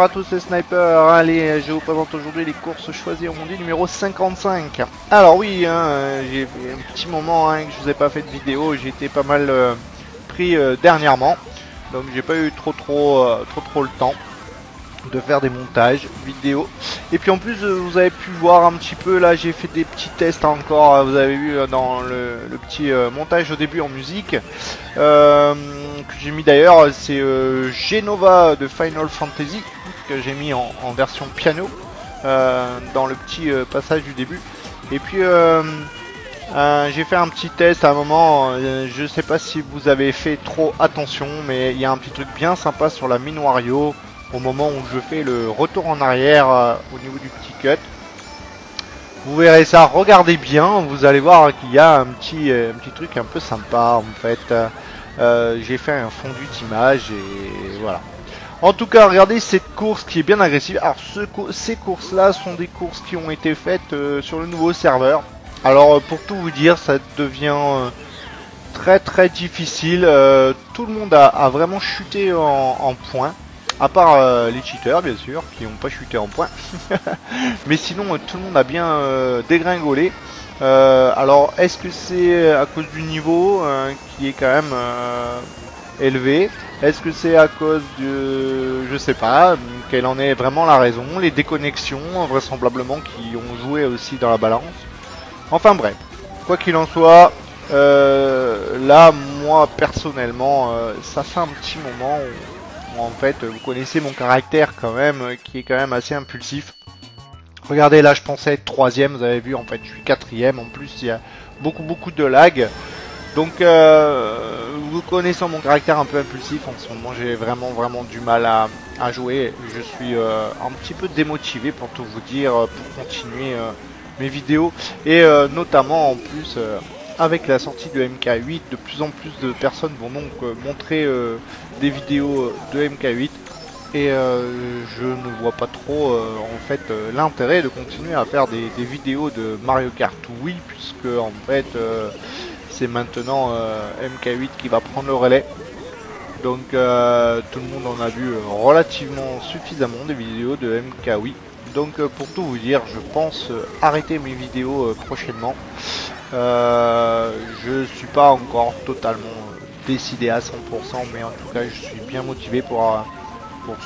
bonjour à tous les snipers. Allez, je vous présente aujourd'hui les courses choisies au monde numéro 55. Alors oui, hein, j'ai fait un petit moment que je vous ai pas fait de vidéo, j'ai été pas mal pris dernièrement. Donc j'ai pas eu trop le temps de faire des montages vidéo. Et puis en plus vous avez pu voir un petit peu, là j'ai fait des petits tests encore, vous avez vu dans le petit montage au début en musique que j'ai mis d'ailleurs, c'est Genova de Final Fantasy que j'ai mis en version piano dans le petit passage du début. Et puis j'ai fait un petit test à un moment, je sais pas si vous avez fait trop attention, mais il y a un petit truc bien sympa sur la mine Wario au moment où je fais le retour en arrière au niveau du petit cut. Vous verrez ça, regardez bien, vous allez voir qu'il y a un petit truc un peu sympa en fait. J'ai fait un fondu d'image et voilà. En tout cas, regardez cette course qui est bien agressive. Alors ces courses là sont des courses qui ont été faites sur le nouveau serveur. Alors pour tout vous dire, ça devient très difficile. Tout le monde a vraiment chuté en points. À part les cheaters bien sûr, qui n'ont pas chuté en points. Mais sinon tout le monde a bien dégringolé. Alors est-ce que c'est à cause du niveau qui est quand même élevé? Est-ce que c'est à cause de... je sais pas, quelle en est vraiment la raison? Les déconnexions vraisemblablement qui ont joué aussi dans la balance. Enfin bref, quoi qu'il en soit, là moi personnellement, ça fait un petit moment où, en fait, vous connaissez mon caractère quand même, qui est quand même assez impulsif. Regardez là, je pensais être 3ème, vous avez vu, en fait je suis 4ème, en plus il y a beaucoup de lag. Donc vous connaissant mon caractère un peu impulsif, en ce moment j'ai vraiment du mal à jouer. Je suis un petit peu démotivé pour tout vous dire, pour continuer mes vidéos. Et notamment en plus avec la sortie de MK8, de plus en plus de personnes vont donc montrer des vidéos de MK8. Et je ne vois pas trop en fait l'intérêt de continuer à faire des vidéos de Mario Kart Wii, puisque en fait c'est maintenant MK8 qui va prendre le relais. Donc tout le monde en a vu relativement suffisamment des vidéos de MK Wii. Donc pour tout vous dire, je pense arrêter mes vidéos prochainement. Je suis pas encore totalement décidé à 100%, mais en tout cas je suis bien motivé pour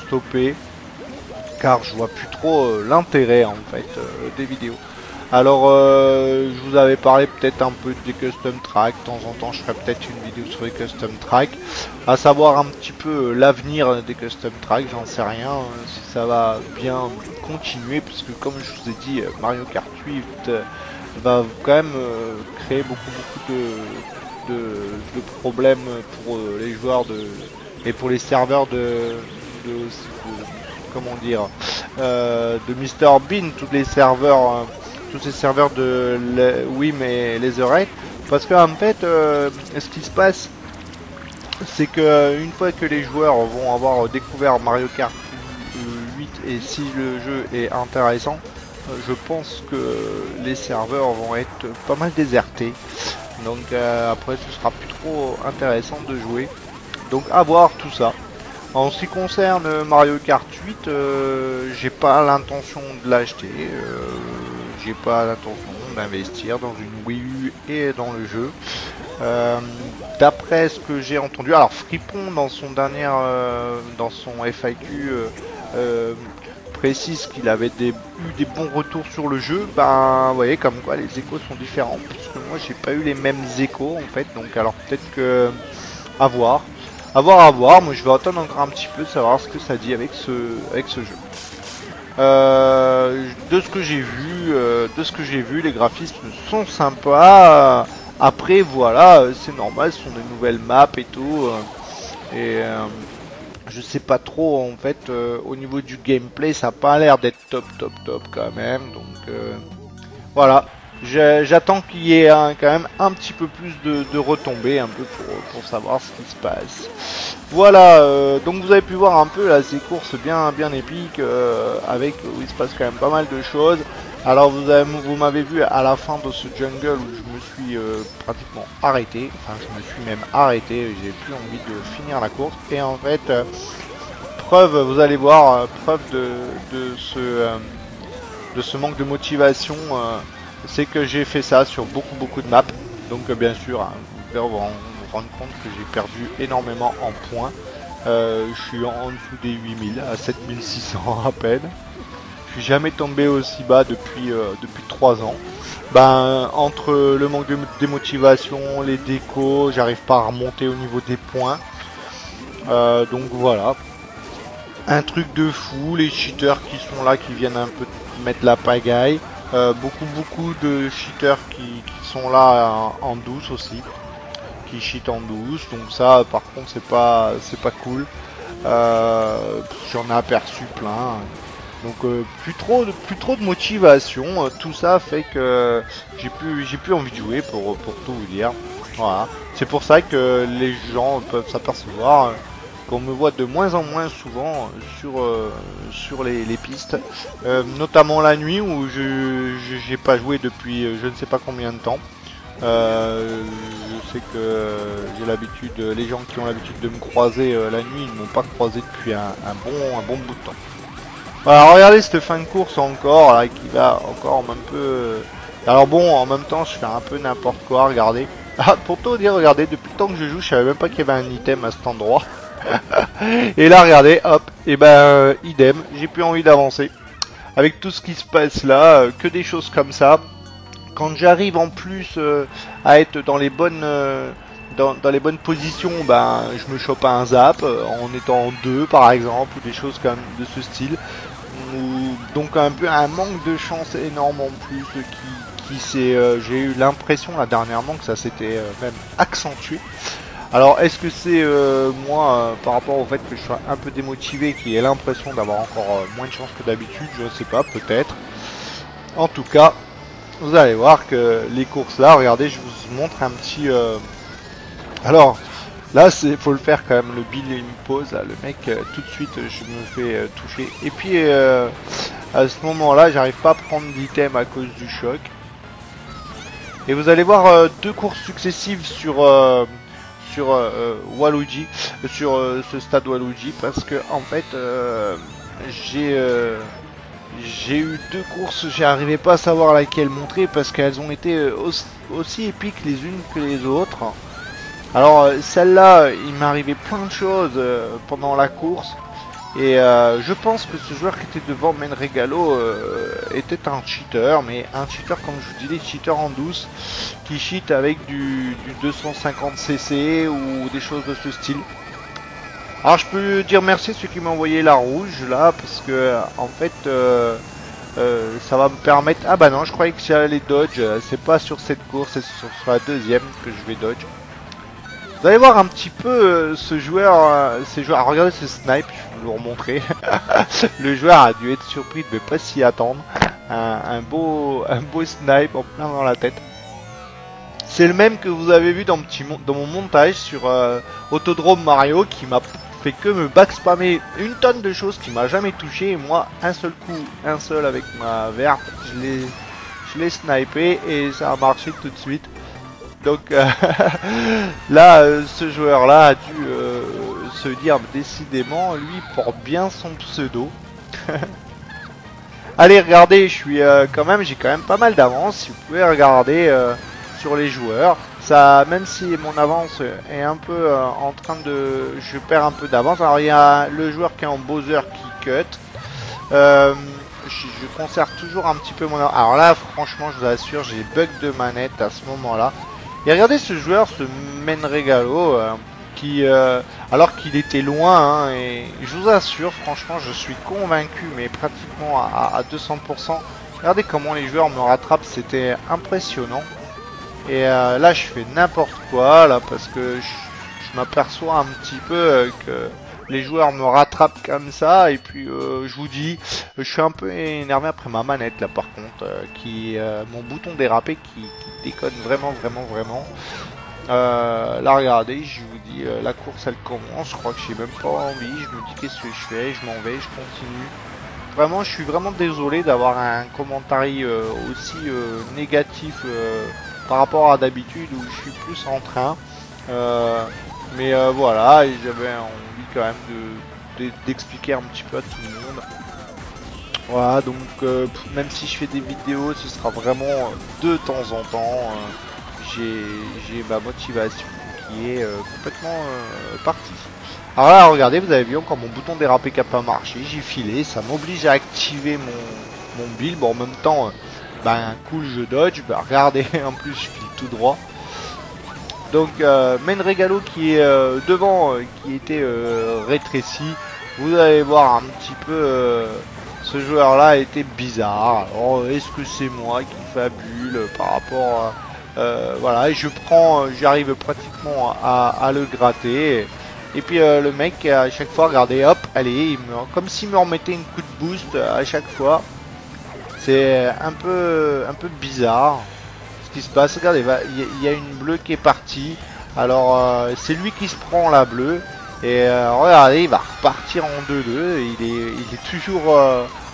stopper, car je vois plus trop l'intérêt en fait des vidéos. Alors je vous avais parlé peut-être un peu des custom tracks, de temps en temps je ferai peut-être une vidéo sur les custom tracks, à savoir un petit peu l'avenir des custom tracks, j'en sais rien, si ça va bien continuer, puisque comme je vous ai dit, Mario Kart 8 va quand même créer beaucoup de problèmes pour les joueurs et pour les serveurs de comment dire, de Mr Bean, tous les serveurs, tous ces serveurs de Wim et Leatherhead, parce qu'en fait ce qui se passe, c'est que une fois que les joueurs vont avoir découvert Mario Kart 8 et si le jeu est intéressant, je pense que les serveurs vont être pas mal désertés, donc après ce sera plus trop intéressant de jouer, donc à voir tout ça. En ce qui concerne Mario Kart 8, j'ai pas l'intention de l'acheter, j'ai pas l'intention d'investir dans une Wii U et dans le jeu. D'après ce que j'ai entendu, alors Fripon dans son dernier, dans son FAQ précise qu'il avait eu des bons retours sur le jeu. Ben vous voyez comme quoi les échos sont différents, puisque moi j'ai pas eu les mêmes échos en fait, donc alors peut-être que à voir. À voir, moi je vais attendre encore un petit peu, savoir ce que ça dit avec ce jeu. De ce que j'ai vu, les graphismes sont sympas. Après voilà, c'est normal, ce sont des nouvelles maps et tout. Et je sais pas trop en fait, au niveau du gameplay, ça a pas l'air d'être top quand même. Donc voilà. J'attends qu'il y ait quand même un petit peu plus de retombées, un peu pour savoir ce qui se passe. Voilà, donc vous avez pu voir un peu là ces courses bien épiques, avec où il se passe quand même pas mal de choses. Alors vous m'avez vu à la fin de ce jungle où je me suis pratiquement arrêté, enfin je me suis même arrêté, j'ai plus envie de finir la course. Et en fait, preuve, vous allez voir, preuve de ce manque de motivation, c'est que j'ai fait ça sur beaucoup de maps. Donc bien sûr, hein, vous pouvez vous rendre compte que j'ai perdu énormément en points. Je suis en dessous des 8000, à 7600 à peine. Je suis jamais tombé aussi bas depuis 3 ans. Ben, entre le manque de démotivation, les décos, j'arrive pas à remonter au niveau des points. Donc voilà. Un truc de fou, les cheaters qui sont là, qui viennent un peu mettre la pagaille. Beaucoup de cheaters qui sont là en douce aussi. Qui cheatent en douce. Donc ça, par contre, c'est pas cool. J'en ai aperçu plein. Donc plus trop de motivation, tout ça fait que j'ai plus envie de jouer pour tout vous dire. Voilà, c'est pour ça que les gens peuvent s'apercevoir qu'on me voit de moins en moins souvent sur les pistes, notamment la nuit où j'ai pas joué depuis je ne sais pas combien de temps. Je sais que j'ai l'habitude, les gens qui ont l'habitude de me croiser la nuit, ils ne m'ont pas croisé depuis un bon bout de temps. Voilà, regardez cette fin de course encore, là, qui va encore un peu... Alors bon, en même temps, je fais un peu n'importe quoi, regardez. Ah, pour tout dire, regardez, depuis le temps que je joue, je savais même pas qu'il y avait un item à cet endroit. Et là, regardez, hop, et ben, idem, j'ai plus envie d'avancer. Avec tout ce qui se passe là, que des choses comme ça. Quand j'arrive en plus à être dans les bonnes... Dans les bonnes positions, ben, je me chope un zap en étant en 2 par exemple, ou des choses comme de ce style. Donc un peu un manque de chance énorme en plus qui s'est... j'ai eu l'impression là dernièrement que ça s'était même accentué. Alors est-ce que c'est moi par rapport au fait que je sois un peu démotivé qui ai l'impression d'avoir encore moins de chance que d'habitude, je ne sais pas, peut-être. En tout cas, vous allez voir que les courses là, regardez, je vous montre un petit... Alors, là, faut le faire quand même. Le Bill, il me pose, là, le mec, tout de suite, je me fais toucher. Et puis, à ce moment-là, j'arrive pas à prendre d'item à cause du choc. Et vous allez voir deux courses successives sur Waluigi, sur ce stade Waluigi, parce que en fait, j'ai eu deux courses, j'arrivais pas à savoir laquelle montrer parce qu'elles ont été aussi épiques les unes que les autres. Alors celle-là, il m'est arrivé plein de choses pendant la course. Et je pense que ce joueur qui était devant Menregalo était un cheater. Mais un cheater, comme je vous dis, les cheaters en douce. Qui cheat avec du 250cc ou des choses de ce style. Alors je peux dire merci à ceux qui m'ont envoyé la rouge là. Parce que en fait... ça va me permettre... Ah bah non, je croyais que j'allais dodge. C'est pas sur cette course, c'est sur la deuxième que je vais dodge. Vous allez voir un petit peu ce joueur, ces joueurs. Regardez ce snipe, je vais vous le remontrer. Le joueur a dû être surpris de ne pas s'y attendre. Un beau snipe en plein dans la tête. C'est le même que vous avez vu dans mon montage sur Autodrome Mario, qui m'a fait que me backspammer une tonne de choses qui m'a jamais touché. Et moi, un seul coup, un seul avec ma verte, je l'ai snipé et ça a marché tout de suite. Donc là, ce joueur-là a dû se dire décidément, lui porte bien son pseudo. Allez, regardez, je suis j'ai quand même pas mal d'avance. Si vous pouvez regarder sur les joueurs, ça, même si mon avance est un peu en train de, je perds un peu d'avance. Alors il y a le joueur qui est en Bowser qui cut. Je conserve toujours un petit peu mon avance. Alors là, franchement, je vous assure, j'ai bug de manette à ce moment-là. Et regardez ce joueur, ce Menregalo, qui, alors qu'il était loin, hein, et je vous assure, franchement, je suis convaincu, mais pratiquement à 200%. Regardez comment les joueurs me rattrapent, c'était impressionnant. Et là, je fais n'importe quoi, là, parce que je m'aperçois un petit peu que les joueurs me rattrapent comme ça. Et puis, je vous dis, je suis un peu énervé après ma manette, là, par contre, mon bouton dérapé qui déconne vraiment. Là, regardez, je vous dis, la course, elle commence. Je crois que j'ai même pas envie. Je me dis, qu'est-ce que je fais? Je m'en vais, je continue. Vraiment, je suis vraiment désolé d'avoir un commentaire aussi négatif par rapport à d'habitude où je suis plus en train. Mais voilà, j'avais envie quand même d'expliquer un petit peu à tout le monde. Voilà, donc même si je fais des vidéos, ce sera vraiment de temps en temps. J'ai ma motivation qui est complètement partie. Alors là, regardez, vous avez vu encore mon bouton dérapé qui n'a pas marché. J'ai filé, ça m'oblige à activer mon build. Bon, en même temps, cool, je dodge. Bah, regardez, en plus, je file tout droit. Donc, Main Regalo qui est devant, qui était rétréci. Vous allez voir un petit peu, ce joueur-là était bizarre. Alors, est-ce que c'est moi qui fabule par rapport à... voilà, et je prends, j'arrive pratiquement à le gratter. Et puis le mec, à chaque fois, regardez, hop, allez, comme s'il me remettait une coup de boost à chaque fois. C'est un peu bizarre ce qui se passe. Regardez, il y a une bleue qui est partie. Alors, c'est lui qui se prend la bleue. Et regardez, il va repartir en 2-2. Il est toujours...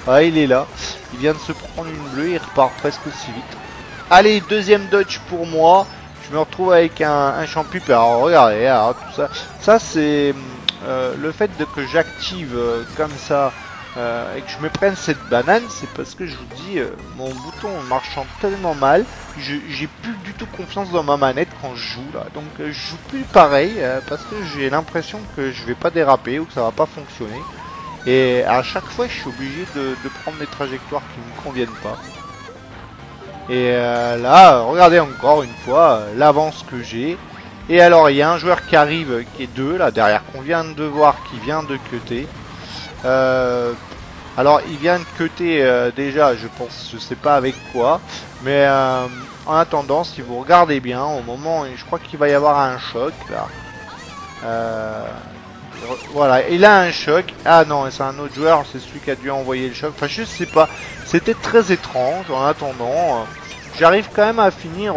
ouais, il est là. Il vient de se prendre une bleue, il repart presque aussi vite. Allez, deuxième dodge pour moi. Je me retrouve avec un champi. Alors regardez, alors, tout ça. Ça c'est le fait que j'active comme ça et que je me prenne cette banane, c'est parce que je vous dis, mon bouton marchant tellement mal, j'ai plus du tout confiance dans ma manette quand je joue là. Donc je joue plus pareil parce que j'ai l'impression que je vais pas déraper ou que ça va pas fonctionner. Et à chaque fois, je suis obligé de prendre des trajectoires qui me conviennent pas. Et là, regardez encore une fois l'avance que j'ai. Et alors, il y a un joueur qui arrive, qui est 2 là derrière, qu'on vient de voir, qui vient de cutter. Alors, il vient de cutter déjà, je pense, je sais pas avec quoi. Mais en attendant, si vous regardez bien, au moment, je crois qu'il va y avoir un choc là. Voilà, il a un choc. Ah non, c'est un autre joueur, c'est celui qui a dû envoyer le choc. Enfin, je sais pas. C'était très étrange. En attendant, j'arrive quand même à finir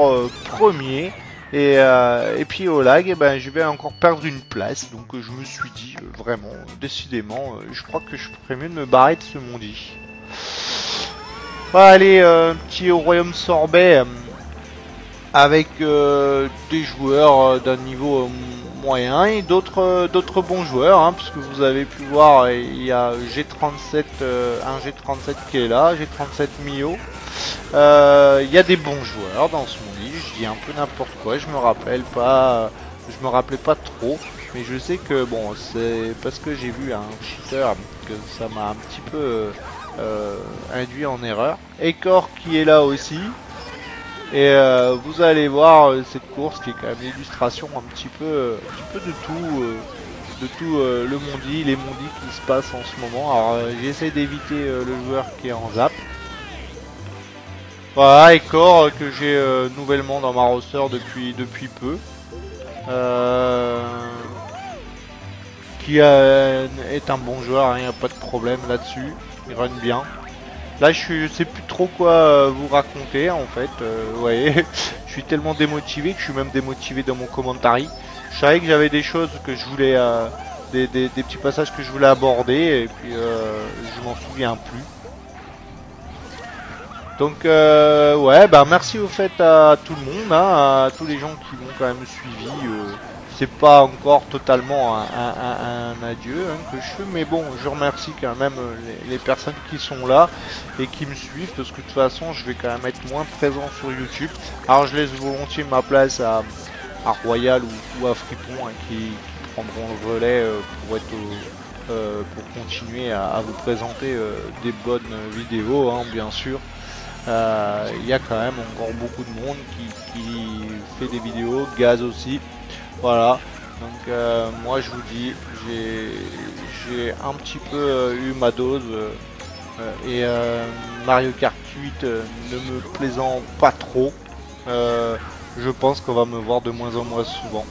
premier. Et puis au lag, je vais encore perdre une place. Donc je me suis dit, vraiment, décidément, je crois que je ferais mieux de me barrer de ce mondi. Voilà, allez, petit au royaume sorbet. Avec des joueurs d'un niveau moyen et d'autres bons joueurs, hein, puisque vous avez pu voir, il y a G37, un G37 qui est là, G37 Mio. Il y a des bons joueurs dans ce monde, je dis un peu n'importe quoi, je me rappelle pas, je me rappelais pas trop, mais je sais que bon, c'est parce que j'ai vu un cheater que ça m'a un petit peu induit en erreur. Ecor qui est là aussi. Et vous allez voir cette course qui est quand même l'illustration un petit peu de tout le mondi, les mondis qui se passent en ce moment. Alors j'essaie d'éviter le joueur qui est en zap. Voilà, Ecor que j'ai nouvellement dans ma roster depuis peu. Qui est un bon joueur, il n'y a pas de problème là-dessus, il run bien. Là je sais plus trop quoi vous raconter en fait, vous voyez, je suis tellement démotivé que je suis même démotivé dans mon commentary. Je savais que j'avais des choses que je voulais, des petits passages que je voulais aborder et puis je m'en souviens plus. Donc ouais, merci au fait à tout le monde, hein, à tous les gens qui m'ont quand même suivi. C'est pas encore totalement un adieu hein, que je fais, mais bon, je remercie quand même les personnes qui sont là et qui me suivent, parce que de toute façon, je vais quand même être moins présent sur YouTube. Alors, je laisse volontiers ma place à Royal ou à Fripon hein, qui prendront le relais pour continuer à vous présenter des bonnes vidéos, hein, bien sûr. Il y a quand même encore beaucoup de monde qui fait des vidéos, Gaz aussi. Voilà, donc moi je vous dis, j'ai un petit peu eu ma dose et Mario Kart 8 ne me plaisant pas trop, je pense qu'on va me voir de moins en moins souvent.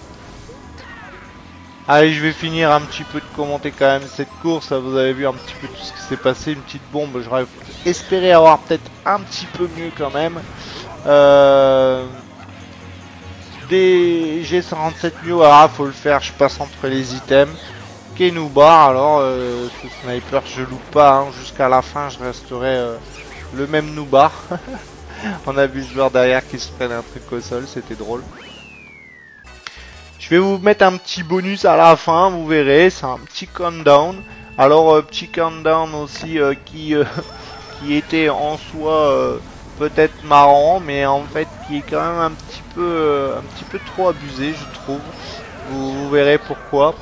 Allez, je vais finir un petit peu de commenter quand même cette course, vous avez vu un petit peu tout ce qui s'est passé, une petite bombe, j'aurais espéré avoir peut-être un petit peu mieux quand même. Des G47 Mio, ah faut le faire, je passe entre les items. Kenoubar, alors ce sniper je loupe pas, hein, jusqu'à la fin je resterai le même Noubar. On a vu ce joueur derrière qui se prenne un truc au sol, c'était drôle. Je vais vous mettre un petit bonus à la fin, vous verrez, c'est un petit countdown. Alors petit countdown aussi qui était en soi peut-être marrant, mais en fait qui est quand même un petit peu trop abusé, je trouve. Vous verrez pourquoi.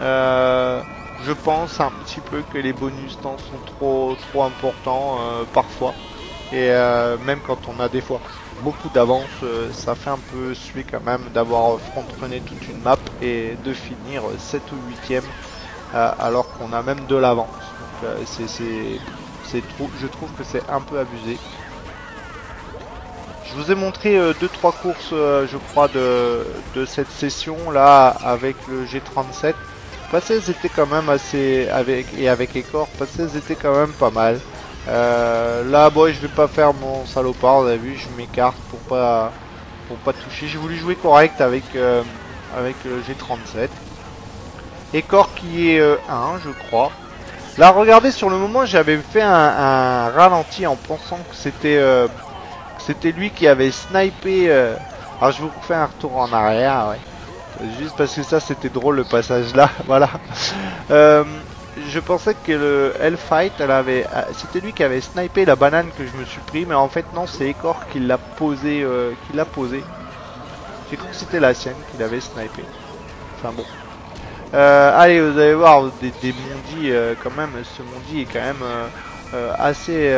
Je pense un petit peu que les bonus temps sont trop importants parfois. Et même quand on a des fois beaucoup d'avance, ça fait un peu suer quand même d'avoir front-runné toute une map et de finir 7 ou 8ème alors qu'on a même de l'avance. Donc c'est trop, je trouve que c'est un peu abusé. Je vous ai montré 2-3 courses, je crois, de cette session là avec le G37. Passées, elles étaient quand même assez avec Ecor, passées, elles étaient quand même pas mal. Là, bon, je vais pas faire mon salopard, vous avez vu, je m'écarte pour pas toucher. J'ai voulu jouer correct avec avec le G37. Ecor qui est 1, je crois. Là, regardez, sur le moment, j'avais fait un ralenti en pensant que c'était lui qui avait snipé. Alors je vous refais un retour en arrière, ouais. Juste parce que ça c'était drôle le passage là, voilà. Je pensais que le Hellfight, c'était lui qui avait snipé la banane que je me suis pris, mais en fait non, c'est Ecor qui l'a posé, J'ai cru que c'était la sienne qu'il avait snipé. Enfin bon. Allez, vous allez voir des mondis quand même. Ce mondi est quand même assez.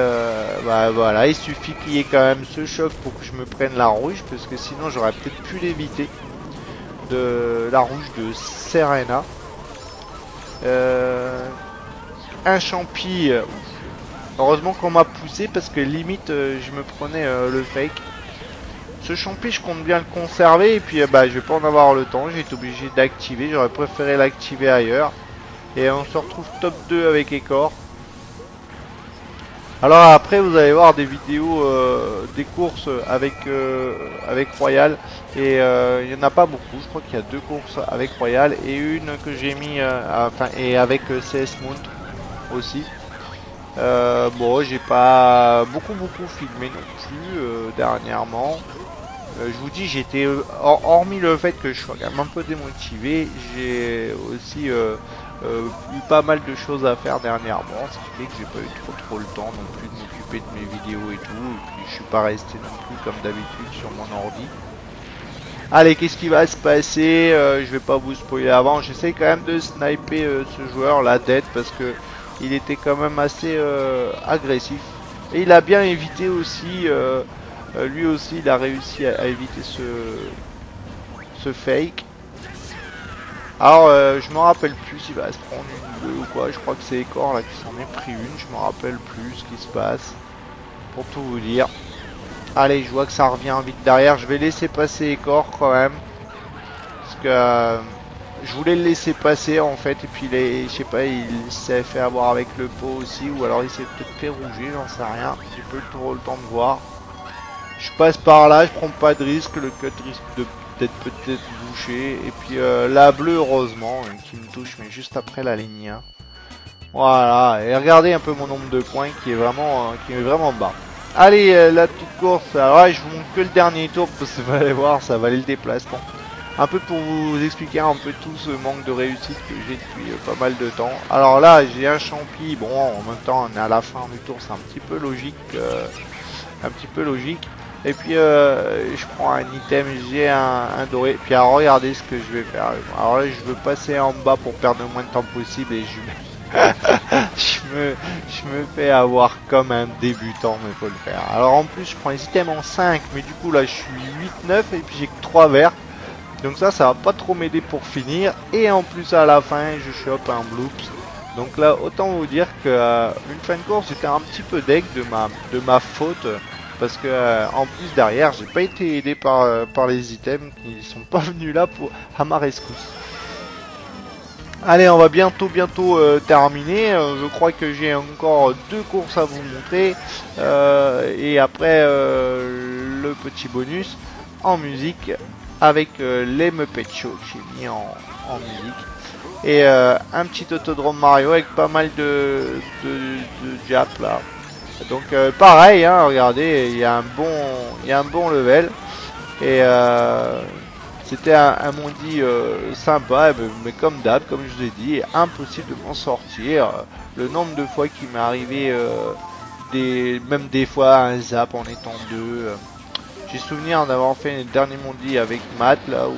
Bah voilà, il suffit qu'il y ait quand même ce choc pour que je me prenne la rouge, parce que sinon j'aurais peut-être pu l'éviter. De la rouge de Serena. Un champi. Heureusement qu'on m'a poussé parce que limite je me prenais le fake. Ce champi, je compte bien le conserver et puis bah, je vais pas en avoir le temps. J'ai été obligé d'activer. J'aurais préféré l'activer ailleurs. Et on se retrouve top 2 avec Ecor. Alors après, vous allez voir des vidéos des courses avec Royal. Et il n'y en a pas beaucoup. Je crois qu'il y a 2 courses avec Royal et une que j'ai mis et avec CS Mount aussi. Bon, j'ai pas beaucoup filmé non plus dernièrement. Je vous dis, j'étais hormis le fait que je sois quand même un peu démotivé, j'ai aussi eu pas mal de choses à faire dernièrement, ce qui fait que j'ai pas eu trop le temps non plus de m'occuper de mes vidéos et tout, et puis je suis pas resté non plus comme d'habitude sur mon ordi. Allez, qu'est-ce qui va se passer? Je vais pas vous spoiler avant, j'essaie quand même de sniper ce joueur, la Dead, parce que il était quand même assez agressif. Et il a bien évité aussi, lui aussi il a réussi à éviter ce fake. Alors je me rappelle plus s'il va se prendre une bleue ou quoi, je crois que c'est Ecor là qui s'en est pris une, je me rappelle plus ce qui se passe. Pour tout vous dire. Allez, je vois que ça revient vite derrière, je vais laisser passer Ecor quand même. Parce que je voulais le laisser passer en fait, et puis je sais pas, il s'est fait avoir avec le pot aussi, ou alors il s'est peut-être fait rouger, j'en sais rien, j'ai pas eu trop le temps de voir. Je passe par là, je prends pas de risque, le cut risque d'être peut-être bouché, et puis la bleue heureusement, qui me touche mais juste après la ligne 1. Voilà, et regardez un peu mon nombre de points qui est vraiment bas. Allez, la petite course, alors là je vous montre que le dernier tour, parce que vous allez voir, ça valait le déplacement. Un peu pour vous expliquer un peu tout ce manque de réussite que j'ai depuis pas mal de temps. Alors là, j'ai un champi, bon, en même temps, on est à la fin du tour, c'est un petit peu logique. Et puis, je prends un item, j'ai un doré. Puis, alors, regardez ce que je vais faire. Alors là, je veux passer en bas pour perdre le moins de temps possible et je me fais avoir comme un débutant, mais faut le faire. Alors, en plus, je prends les items en 5, mais du coup, là, je suis 8-9 et puis j'ai que 3 verts. Donc ça va pas trop m'aider pour finir. Et en plus à la fin je chope un bloops. Donc là autant vous dire que une fin de course c'était un petit peu deg de ma faute. Parce que en plus derrière j'ai pas été aidé par les items qui sont pas venus là à ma rescousse. Allez, on va bientôt terminer. Je crois que j'ai encore 2 courses à vous montrer. Et après le petit bonus en musique. Avec les Muppet Show que j'ai mis en musique. Et un petit autodrome Mario avec pas mal de jap là. Donc pareil, hein, regardez, il y a un bon level. Et C'était un mondi sympa, mais comme d'hab, comme je vous ai dit, impossible de m'en sortir. Le nombre de fois qu'il m'est arrivé, même des fois un zap en étant deux. J'ai souvenir d'avoir fait le dernier mondi avec Matt, là où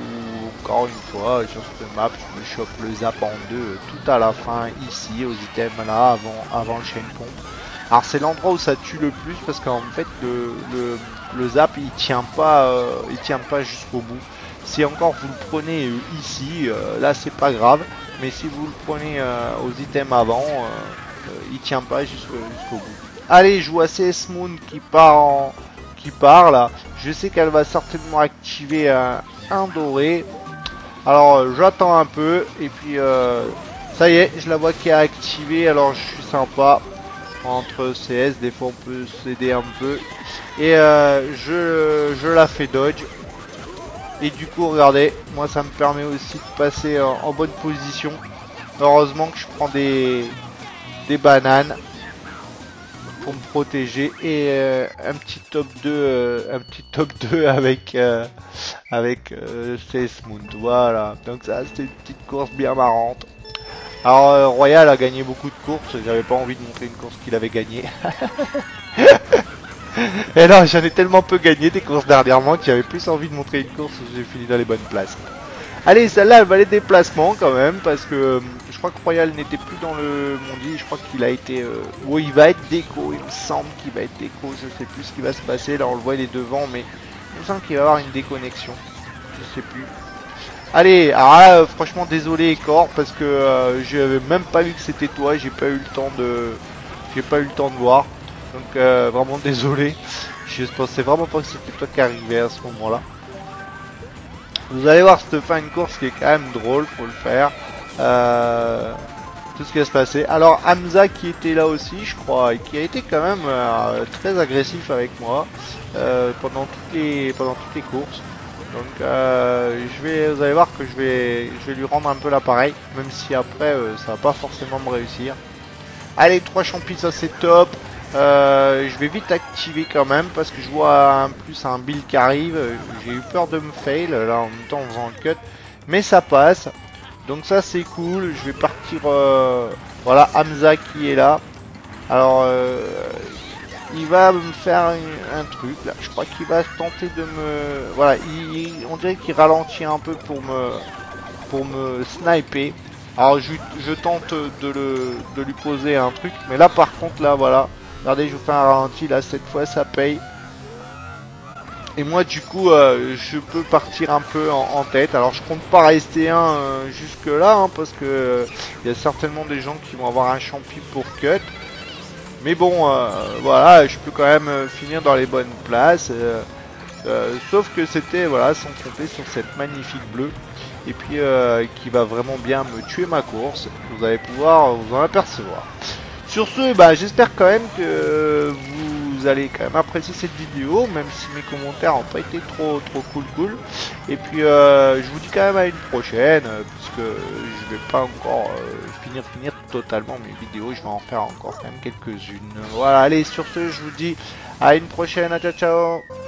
encore une fois sur cette map je me chope le zap en deux tout à la fin ici aux items là avant le chain pompe. Alors c'est l'endroit où ça tue le plus parce qu'en fait le zap il tient pas jusqu'au bout. Si encore vous le prenez ici, là c'est pas grave, mais si vous le prenez aux items avant, il tient pas jusqu'au bout. Allez, je vois CS Moon qui part là. Je sais qu'elle va certainement activer un doré. Alors j'attends un peu et puis ça y est, je la vois qui a activé. Alors je suis sympa entre CS, des fois on peut s'aider un peu et je la fais dodge. Et du coup regardez, moi ça me permet aussi de passer en bonne position. Heureusement que je prends des bananes pour me protéger et un petit top 2 avec CS Moon. Voilà, donc ça c'était une petite course bien marrante. Alors Royal a gagné beaucoup de courses, j'avais pas envie de montrer une course qu'il avait gagnée. Et non, j'en ai tellement peu gagné des courses dernièrement que j'avais plus envie de montrer une course où j'ai fini dans les bonnes places. Allez, celle-là elle valait des déplacements quand même parce que je crois que Royal n'était plus dans le mondi, je crois qu'il a été... il va être déco, il me semble qu'il va être déco, je sais plus ce qui va se passer, là on le voit il est devant mais il me semble qu'il va y avoir une déconnexion, je sais plus. Allez, alors là, franchement désolé Cor parce que j'avais même pas vu que c'était toi, j'ai pas eu le temps de voir. Donc vraiment désolé, je pensais vraiment pas que c'était toi qui arrivais à ce moment-là. Vous allez voir cette fin de course qui est quand même drôle, faut le faire. Tout ce qui va se passer. Alors Hamza qui était là aussi je crois, et qui a été quand même très agressif avec moi pendant toutes les courses. Donc vous allez voir que je vais lui rendre un peu l'appareil, même si après ça va pas forcément me réussir. Allez, 3 champis, ça c'est top. Je vais vite activer quand même parce que je vois en plus un build qui arrive. J'ai eu peur de me fail là en même temps en faisant le cut, mais ça passe. Donc ça c'est cool. Je vais partir. Voilà, Hamza qui est là. Alors il va me faire un truc là. Je crois qu'il va tenter de me. Voilà, on dirait qu'il ralentit un peu pour me sniper. Alors je tente de lui poser un truc, mais là par contre là voilà. Regardez, je vous fais un ralenti, là, cette fois, ça paye. Et moi, du coup, je peux partir un peu en tête. Alors, je compte pas rester jusque là, hein, parce que il y a certainement des gens qui vont avoir un champi pour cut. Mais bon, voilà, je peux quand même finir dans les bonnes places. Sauf que c'était, voilà, sans compter sur cette magnifique bleue. Et puis, qui va vraiment bien me tuer ma course. Vous allez pouvoir vous en apercevoir. Sur ce, j'espère quand même que vous allez quand même apprécier cette vidéo, même si mes commentaires n'ont pas été trop cool. Et puis je vous dis quand même à une prochaine, puisque je vais pas encore finir totalement mes vidéos, je vais en faire encore quand même quelques-unes. Voilà, allez, sur ce, je vous dis à une prochaine, ciao ciao.